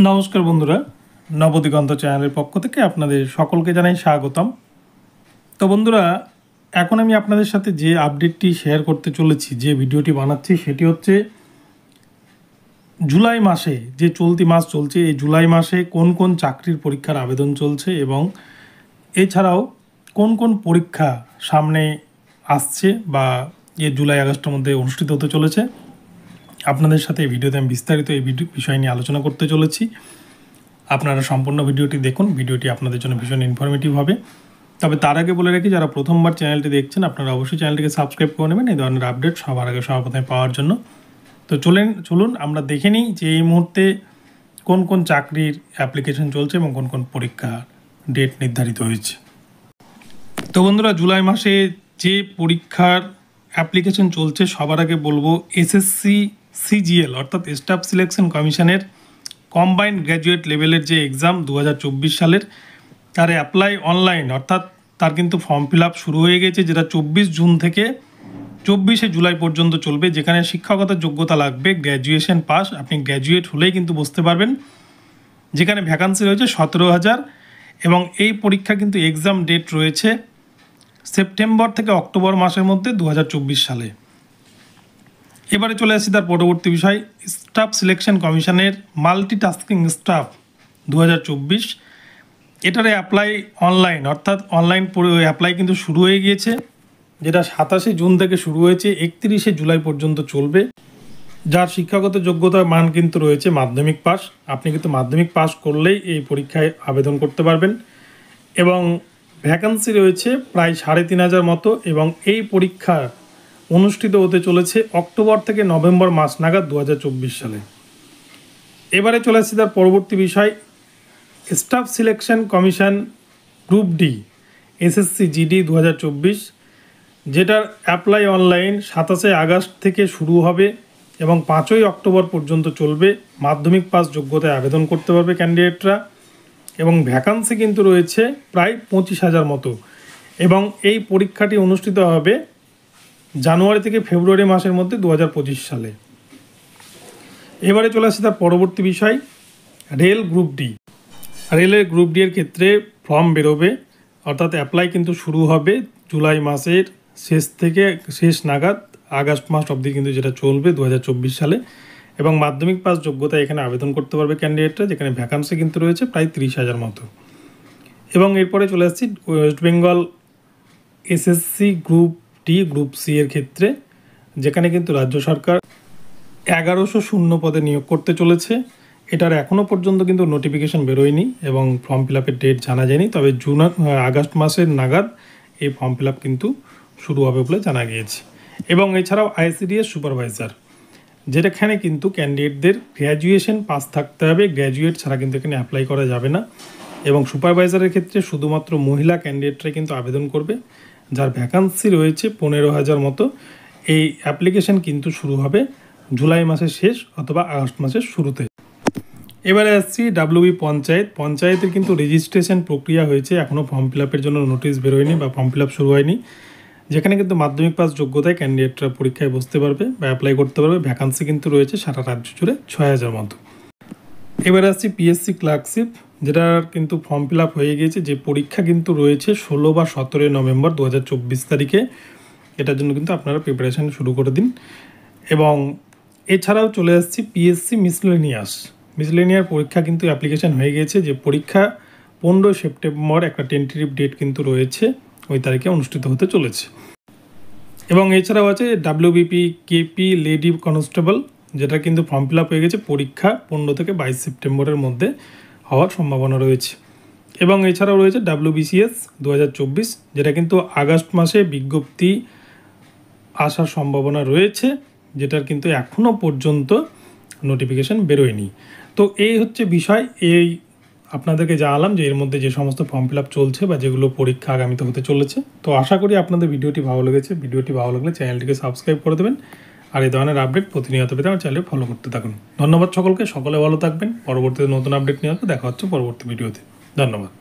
নমস্কার বন্ধুরা, নবদিগন্ত চ্যানেলের পক্ষ থেকে আপনাদের সকলকে জানাই স্বাগতম। তো বন্ধুরা, এখন আমি আপনাদের সাথে যে আপডেটটি শেয়ার করতে চলেছি, যে ভিডিওটি বানাচ্ছি, সেটি হচ্ছে জুলাই মাসে, যে চলতি মাস চলছে, এই জুলাই মাসে কোন কোন চাকরির পরীক্ষার আবেদন চলছে এবং এছাড়াও কোন কোন পরীক্ষা সামনে আসছে বা জুলাই আগস্টের মধ্যে অনুষ্ঠিত হতে চলেছে। আপনাদের সাথে এই ভিডিওতে আমি বিস্তারিত এই বিষয় নিয়ে আলোচনা করতে চলেছি। আপনারা সম্পূর্ণ ভিডিওটি দেখুন, ভিডিওটি আপনাদের জন্য ভীষণ ইনফরমেটিভ হবে। তবে তার আগে বলে রাখি, যারা প্রথমবার চ্যানেলটি দেখছেন আপনারা অবশ্যই চ্যানেলটিকে সাবস্ক্রাইব করে নেবেন এই ধরনের আপডেট সবার আগে সবার প্রথমে পাওয়ার জন্য। তো চলুন আমরা দেখে নিই যে এই মুহূর্তে কোন কোন চাকরির অ্যাপ্লিকেশন চলছে এবং কোন কোন পরীক্ষা ডেট নির্ধারিত হয়েছে। তো বন্ধুরা, জুলাই মাসে যে পরীক্ষার অ্যাপ্লিকেশন চলছে, সবার আগে বলবো এসএসসি সিজিএল অর্থাৎ স্টাফ সিলেকশন কমিশনের কম্বাইন্ড গ্র্যাজুয়েট লেভেলের যে এক্সাম 2024 সালের, তার অ্যাপ্লাই অনলাইন অর্থাৎ তার কিন্তু ফর্ম ফিল আপ শুরু হয়ে গেছে, যেটা 24 জুন থেকে 24শে জুলাই পর্যন্ত চলবে। যেখানে শিক্ষাগত যোগ্যতা লাগবে গ্র্যাজুয়েশন পাস, আপনি গ্র্যাজুয়েট হলেই কিন্তু বসতে পারবেন। যেখানে ভ্যাকান্সি রয়েছে 17,000 এবং এই পরীক্ষা কিন্তু এক্সাম ডেট রয়েছে সেপ্টেম্বর থেকে অক্টোবর মাসের মধ্যে 2024 সালে। এবারে চলে আসছি তার পরবর্তী বিষয়, স্টাফ সিলেকশন কমিশনের মাল্টিটাস্কিং স্টাফ 2024, এটার অ্যাপ্লাই অনলাইন অর্থাৎ অনলাইন অ্যাপ্লাই কিন্তু শুরু হয়ে গিয়েছে, যেটা 27শে জুন থেকে শুরু হয়েছে 31শে জুলাই পর্যন্ত চলবে। যার শিক্ষাগত যোগ্যতার মান কিন্তু রয়েছে মাধ্যমিক পাস, আপনি কিন্তু মাধ্যমিক পাস করলেই এই পরীক্ষায় আবেদন করতে পারবেন। এবং ভ্যাকান্সি রয়েছে প্রায় 3,500 মতো এবং এই পরীক্ষা অনুষ্ঠিত হতে চলেছে অক্টোবর থেকে নভেম্বর মাস নাগাদ 2024 সালে। এবারে চলে আসছি তার পরবর্তী বিষয়, staff selection commission group D SSC GD 2024, যেটার অ্যাপ্লাই অনলাইন 27শে আগস্ট থেকে শুরু হবে এবং 5ই অক্টোবর পর্যন্ত চলবে। মাধ্যমিক পাস যোগ্যতায় আবেদন করতে পারবে ক্যান্ডিডেটরা এবং ভ্যাকান্সি কিন্তু রয়েছে প্রায় 25,000 মতো এবং এই পরীক্ষাটি অনুষ্ঠিত হবে জানুয়ারি থেকে ফেব্রুয়ারি মাসের মধ্যে 2025 সালে। এবারে চলে আসছে তার পরবর্তী বিষয়, রেল গ্রুপ ডি। রেলের গ্রুপ ডি এর ক্ষেত্রে ফর্ম বেরোবে অর্থাৎ অ্যাপ্লাই কিন্তু শুরু হবে জুলাই মাসের শেষ নাগাদ আগস্ট মাস অবধি কিন্তু যেটা চলবে 2024 সালে এবং মাধ্যমিক পাস যোগ্যতা এখানে আবেদন করতে পারবে ক্যান্ডিডেটরা, যেখানে ভ্যাকান্সি কিন্তু রয়েছে প্রায় 30,000 মতো। এবং এরপরে চলে আসছি West Bengal SSC group D group C এর ক্ষেত্রে, যেখানে কিন্তু রাজ্য সরকার 1100 শূন্য পদে নিয়োগ করতে চলেছে। এটার এখনও পর্যন্ত কিন্তু নোটিফিকেশন বেরোয়নি এবং ফর্ম ফিল আপের ডেট জানা যায়নি, তবে আগস্ট মাসের নাগাদ এই ফর্ম ফিল আপ কিন্তু শুরু হবে বলে জানা গিয়েছে। এবং এছাড়াও আইসিডিএস সুপারভাইজার, যেটাখানে কিন্তু ক্যান্ডিডেটদের গ্র্যাজুয়েশন পাস থাকতে হবে, গ্র্যাজুয়েট ছাড়া কিন্তু এখানে অ্যাপ্লাই করা যাবে না। এবং সুপারভাইজারের ক্ষেত্রে শুধুমাত্র মহিলা ক্যান্ডিডেটরাই কিন্তু আবেদন করবে, যার ভ্যাকান্সি রয়েছে 15,000 মতো। এই অ্যাপ্লিকেশন কিন্তু শুরু হবে জুলাই মাসের শেষ অথবা আগস্ট মাসের শুরুতে। এবারে আসছি ডাব্লিউবি পঞ্চায়েতের কিন্তু রেজিস্ট্রেশন প্রক্রিয়া হয়েছে, এখনও ফর্ম ফিল আপের জন্য নোটিশ বেরোয়নি বা ফর্ম ফিল আপ শুরু হয়নি। যেখানে কিন্তু মাধ্যমিক পাস যোগ্যতায় ক্যান্ডিডেটরা পরীক্ষায় বসতে পারবে বা অ্যাপ্লাই করতে পারবে। ভ্যাকান্সি কিন্তু রয়েছে সারা রাজ্য জুড়ে 6,000 মতো। এবারে আসছি পিএসসি ক্লার্কশিপ, যেটার কিন্তু ফর্ম ফিল আপ হয়ে গিয়েছে, যে পরীক্ষা কিন্তু রয়েছে 16 বা 17 নভেম্বর 2024 তারিখে। এটার জন্য কিন্তু আপনারা প্রিপারেশান শুরু করে দিন। এবং এছাড়াও চলে আসছি পিএসসি মিসলেনিয়ার পরীক্ষা কিন্তু অ্যাপ্লিকেশান হয়ে গিয়েছে, যে পরীক্ষা 15 সেপ্টেম্বর একটা টেন্টেটিভ ডেট কিন্তু রয়েছে, ওই তারিখে অনুষ্ঠিত হতে চলেছে। এবং এছাড়াও আছে ডাব্লিউবিপি কেপি লেডি কনস্টেবল, যেটা কিন্তু ফর্ম ফিল আপ হয়ে গেছে, পরীক্ষা 15 থেকে 22 সেপ্টেম্বরের মধ্যে হওয়ার সম্ভাবনা রয়েছে। এবং এছাড়াও রয়েছে ডাব্লিউবিসিএস 2024, যেটা কিন্তু আগস্ট মাসে বিজ্ঞপ্তি আসার সম্ভাবনা রয়েছে, যেটার কিন্তু এখনও পর্যন্ত নোটিফিকেশান বেরোয়নি। তো এই হচ্ছে বিষয়, এই আপনাদেরকে জানালাম যে এর মধ্যে যে সমস্ত ফর্ম ফিল আপ চলছে বা যেগুলো পরীক্ষা আগামীতে হতে চলেছে। তো আশা করি আপনাদের ভিডিওটি ভালো লেগেছে। ভিডিওটি ভালো লাগলে চ্যানেলটিকে সাবস্ক্রাইব করে দেবেন আর এই ধরনের আপডেট প্রতিনিয়ত পেতে আমার চ্যানেলে ফলো করতে থাকুন। ধন্যবাদ সকলকে, সকলে ভালো থাকবেন। পরবর্তীতে নতুন আপডেট নিয়ে আসবো, দেখা হচ্ছে পরবর্তী ভিডিওতে। ধন্যবাদ।